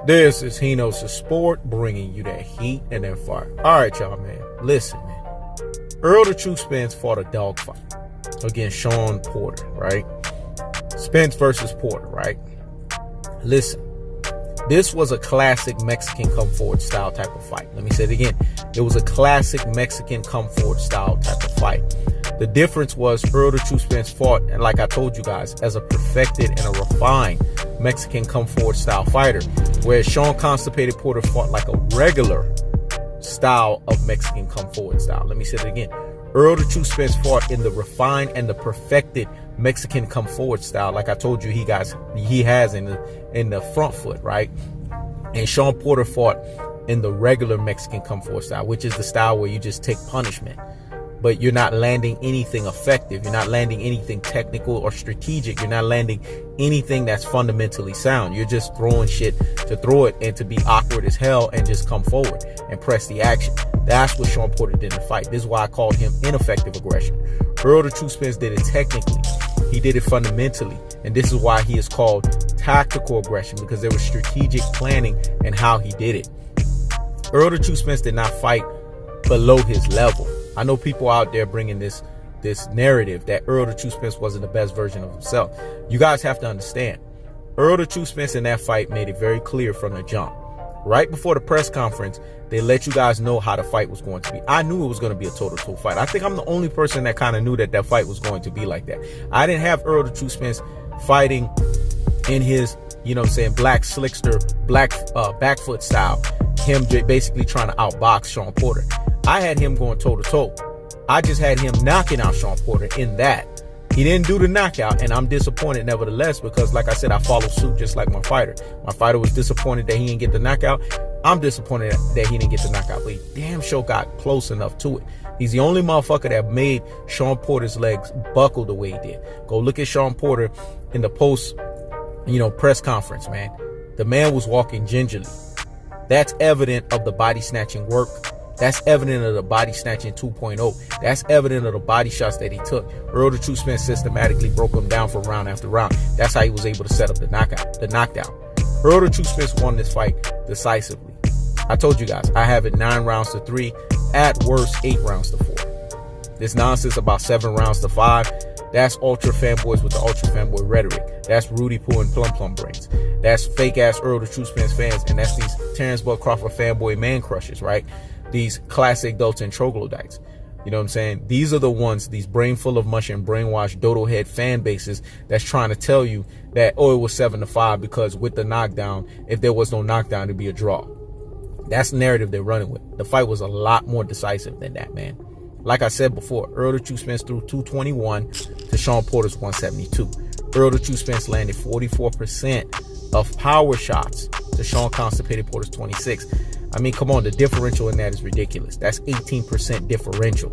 This is Hino's the Sport, bringing you that heat and that fire. All right, y'all, man. Listen, man. Errol the True Spence fought a dogfight against Shawn Porter, right? Spence versus Porter, right? Listen, this was a classic Mexican come forward style type of fight. Let me say it again. It was a classic Mexican come forward style type of fight. The difference was Errol the True Spence fought, and like I told you guys, as a perfected and a refined Mexican come forward style fighter, whereas Shawn Constipated Porter fought like a regular style of Mexican come forward style. Let me say it again. Errol the True Spence fought in the refined and the perfected Mexican come forward style, like I told you he has in the front foot, right? And Shawn Porter fought in the regular Mexican come forward style, which is the style where you just take punishment, but you're not landing anything effective. You're not landing anything technical or strategic. You're not landing anything that's fundamentally sound. You're just throwing shit to throw it and to be awkward as hell and just come forward and press the action. That's what Shawn Porter did in the fight. This is why I called him ineffective aggression. Errol the True Spence did it technically. He did it fundamentally. And this is why he is called tactical aggression, because there was strategic planning and how he did it. Errol the True Spence did not fight below his level. I know people out there bringing this narrative that Errol the True Spence wasn't the best version of himself. You guys have to understand, Errol the True Spence in that fight made it very clear from the jump. Right before the press conference, they let you guys know how the fight was going to be. I knew it was going to be a toe-to-toe fight. I think I'm the only person that kind of knew that fight was going to be like that. I didn't have Errol the True Spence fighting in his, black slickster, back foot style. Him basically trying to outbox Shawn Porter. I had him going toe-to-toe. I just had him knocking out Shawn Porter in that. He didn't do the knockout, and I'm disappointed nevertheless, because like I said, I follow suit just like my fighter. My fighter was disappointed that he didn't get the knockout. I'm disappointed that he didn't get the knockout, but he damn sure got close enough to it. He's the only motherfucker that made Shawn Porter's legs buckle the way he did. Go look at Shawn Porter in the post, press conference, man. The man was walking gingerly. That's evident of the body snatching work. That's evident of the body snatching 2.0. That's evident of the body shots that he took. Errol the True Spence systematically broke him down for round after round. That's how he was able to set up the knockdown. Errol the True Spence won this fight decisively. I told you guys, I have it 9 rounds to 3, at worst 8 rounds to 4. This nonsense about 7 rounds to 5, that's ultra fanboys with the ultra fanboy rhetoric. That's Rudy Poo and Plum brains. That's fake ass Errol the True Spence fans, and that's these Terrence Bud Crawford fanboy man crushers, right? These classic Dalton troglodytes. You know what I'm saying? These are the ones, these brain full of mush and brainwashed dodo head fan bases that's trying to tell you that, it was 7-5 because with the knockdown, if there was no knockdown, it'd be a draw. That's the narrative they're running with. The fight was a lot more decisive than that, man. Like I said before, Errol the True Spence threw 221 to Shawn Porter's 172. Errol the True Spence landed 44% of power shots to Shawn Constipated Porter's 26. I mean, come on, the differential in that is ridiculous. That's 18% differential.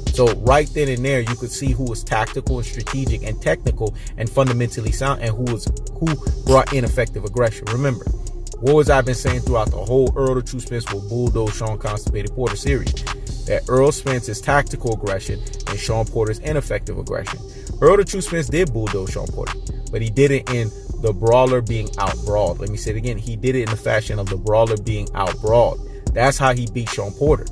So right then and there, you could see who was tactical and strategic and technical and fundamentally sound, and who brought ineffective aggression. Remember, what was I've been saying throughout the whole Errol the True Spence will bulldoze Shawn Constipated Porter series? That Errol Spence's tactical aggression and Shawn Porter's ineffective aggression. Errol the True Spence did bulldoze Shawn Porter, but he did it in the brawler being out-brawled. Let me say it again. He did it in the fashion of the brawler being out-brawled. That's how he beat Shawn Porter.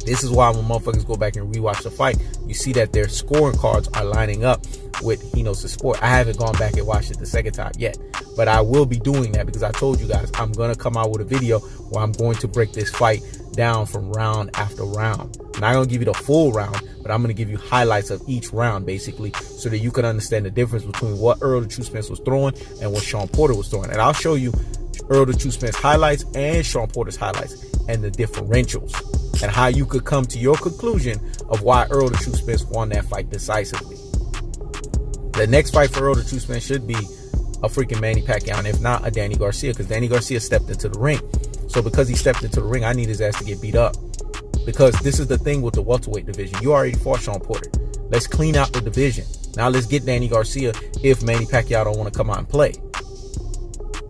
This is why when motherfuckers go back and rewatch the fight, you see that their scoring cards are lining up with He Knows the Sport. I haven't gone back and watched it the second time yet, but I will be doing that because I told you guys I'm going to come out with a video where I'm going to break this fight down from round after round. I'm not going to give you the full round, but I'm going to give you highlights of each round basically so that you can understand the difference between what Errol the True Spence was throwing and what Shawn Porter was throwing. And I'll show you Errol the True Spence highlights and Shawn Porter's highlights and the differentials and how you could come to your conclusion of why Errol the True Spence won that fight decisively. The next fight for Errol the True Spence should be a freaking Manny Pacquiao, and if not, a Danny Garcia, because Danny Garcia stepped into the ring. So because he stepped into the ring, I need his ass to get beat up. Because this is the thing with the welterweight division. You already fought Shawn Porter. Let's clean out the division. Now let's get Danny Garcia if Manny Pacquiao don't want to come out and play.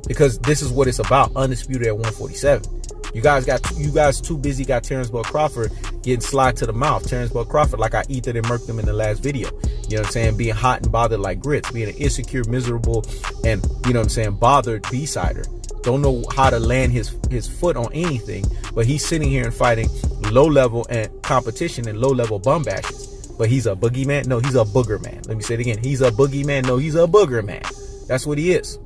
Because this is what it's about. Undisputed at 147. You guys too busy got Terrence Bud Crawford getting slide to the mouth. Terrence Bud Crawford, like I ethered and murked him in the last video. You know what I'm saying? Being hot and bothered like grits. Being an insecure, miserable, and, you know what I'm saying, bothered B-sider. don't know how to land his foot on anything, but he's sitting here and fighting low-level and competition and low-level bum bashes. But he's a boogeyman? No, he's a booger man. Let me say it again. He's a boogeyman? No, he's a booger man. That's what he is.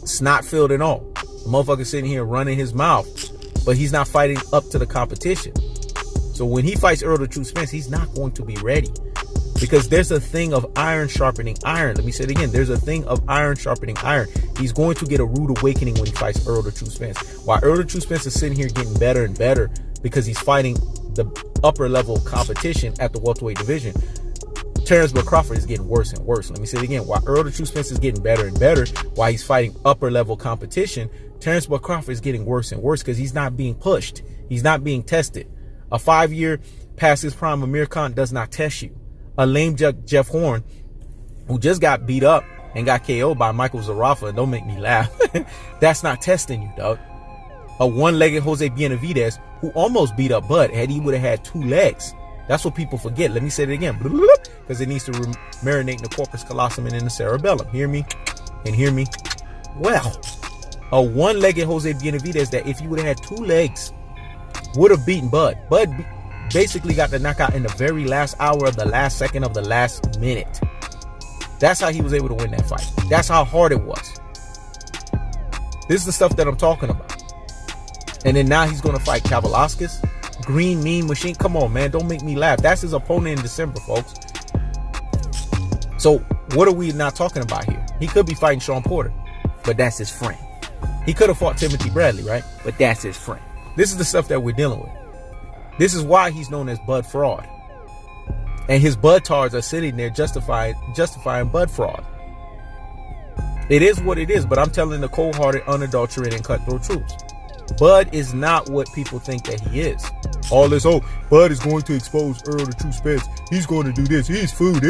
Snot filled and all. The motherfucker sitting here running his mouth, but he's not fighting up to the competition. So when he fights Errol the Truth Spence, he's not going to be ready. Because there's a thing of iron sharpening iron. Let me say it again. There's a thing of iron sharpening iron. He's going to get a rude awakening when he fights Errol the Truth Spence. While Errol the Truth Spence is sitting here getting better and better because he's fighting the upper level competition at the welterweight division, Terrence Crawford is getting worse and worse. Let me say it again. While Errol the Truth Spence is getting better and better, while he's fighting upper level competition, Terrence Crawford is getting worse and worse because he's not being pushed. He's not being tested. A 5-year past his prime Amir Khan does not test you. A lame Jeff Horn, who just got beat up and got KO'd by Michael Zarafa, don't make me laugh. That's not testing you, dog. A one-legged Jose Benavidez, who almost beat up Bud, had he would have had 2 legs. That's what people forget. Let me say it again, because it needs to marinate in the corpus callosum and in the cerebellum. Hear me and hear me well. A one-legged Jose Benavidez that if he would have had 2 legs, would have beaten Bud. Bud basically got the knockout in the very last hour of the last second of the last minute. That's how he was able to win that fight. That's how hard it was. This is the stuff that I'm talking about. And then now he's going to fight Kavaliauskas, Green Mean Machine. Come on, man. Don't make me laugh. That's his opponent in December, folks. So what are we not talking about here? He could be fighting Shawn Porter, but that's his friend. He could have fought Timothy Bradley, right? But that's his friend. This is the stuff that we're dealing with. This is why he's known as Bud Fraud. And his Budtards are sitting there justifying Bud Fraud. It is what it is, but I'm telling the cold-hearted, unadulterated, and cutthroat truths. Bud is not what people think that he is. All this, oh, Bud is going to expose Errol the Truth Spence. He's going to do this. He's food.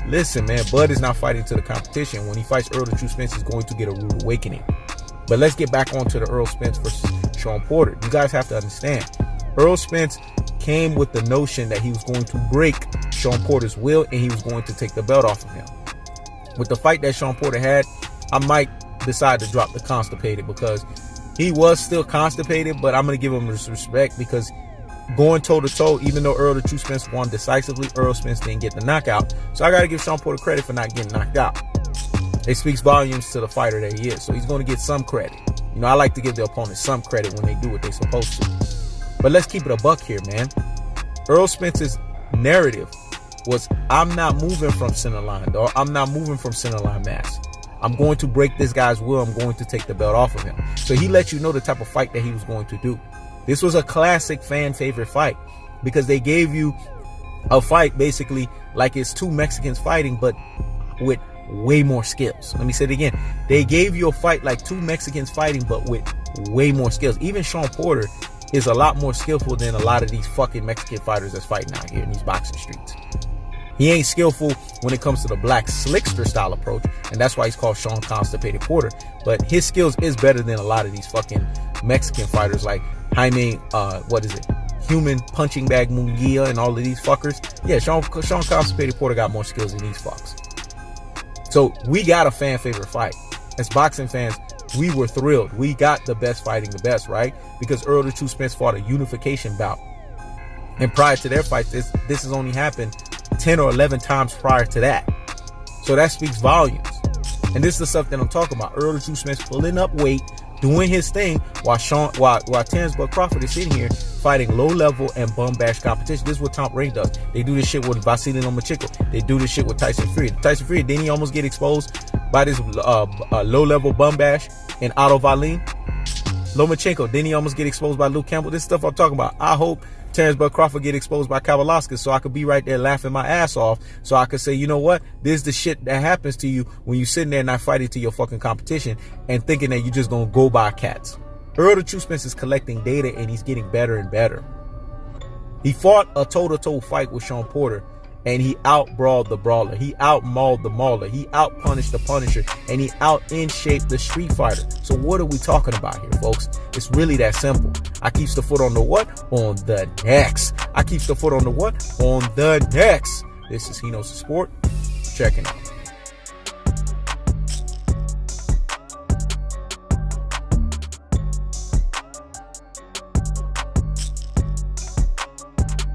Listen, man, Bud is not fighting to the competition. When he fights Errol the Truth Spence, he's going to get a rude awakening. But let's get back onto the Errol Spence versus Shawn Porter. You guys have to understand. Errol Spence came with the notion that he was going to break Shawn Porter's will and he was going to take the belt off of him. With the fight that Shawn Porter had, I might decide to drop the constipated because he was still constipated, but I'm going to give him this respect because going toe-to-toe, even though Errol the Truth Spence won decisively, Errol Spence didn't get the knockout. So I got to give Shawn Porter credit for not getting knocked out. It speaks volumes to the fighter that he is. So he's going to get some credit. You know, I like to give the opponent some credit when they do what they're supposed to. But let's keep it a buck here, man. Errol Spence's narrative was, I'm not moving from center line, dog. I'm not moving from center line mass. I'm going to break this guy's will. I'm going to take the belt off of him. So he let you know the type of fight that he was going to do. This was a classic fan favorite fight because they gave you a fight basically like it's 2 Mexicans fighting, but with way more skills. Let me say it again. They gave you a fight like 2 Mexicans fighting, but with way more skills. Even Shawn Porter is a lot more skillful than a lot of these fucking Mexican fighters that's fighting out here in these boxing streets. He ain't skillful when it comes to the black slickster style approach, and that's why he's called Shawn Constipated Porter. But his skills is better than a lot of these fucking Mexican fighters like Jaime, Human Punching Bag Munguia and all of these fuckers. Yeah, Shawn Constipated Porter got more skills than these fucks. So we got a fan favorite fight. As boxing fans, we were thrilled. We got the best fighting the best, right? Because Errol the Truth Spence fought a unification bout. And prior to their fight, this has only happened 10 or 11 times prior to that. So that speaks volumes. And this is the stuff that I'm talking about. Errol the Truth Spence pulling up weight, doing his thing, while Terrence Crawford is sitting here fighting low-level and bum-bash competition. This is what Top Rank does. They do this shit with Vasily Lomachenko. They do this shit with Tyson Fury. Tyson Fury, didn't he almost get exposed by this low-level bum-bash in Otto Wallin? Lomachenko, didn't he almost get exposed by Luke Campbell? This stuff I'm talking about. I hope Terrence Crawford get exposed by Kavaliauskas so I could be right there laughing my ass off, so I could say, you know what? This is the shit that happens to you when you sitting there not fighting to your fucking competition and thinking that you're just gonna go by cats. Errol the Truth Spence is collecting data and he's getting better and better. He fought a toe-to-toe fight with Shawn Porter and he out-brawled the brawler. He out-mauled the mauler. He out-punished the punisher. And he out-in-shaped the street fighter. So what are we talking about here, folks? It's really that simple. I keeps the foot on the what? On the next. I keeps the foot on the what? On the next. This is He Knows the Sport. Checking out.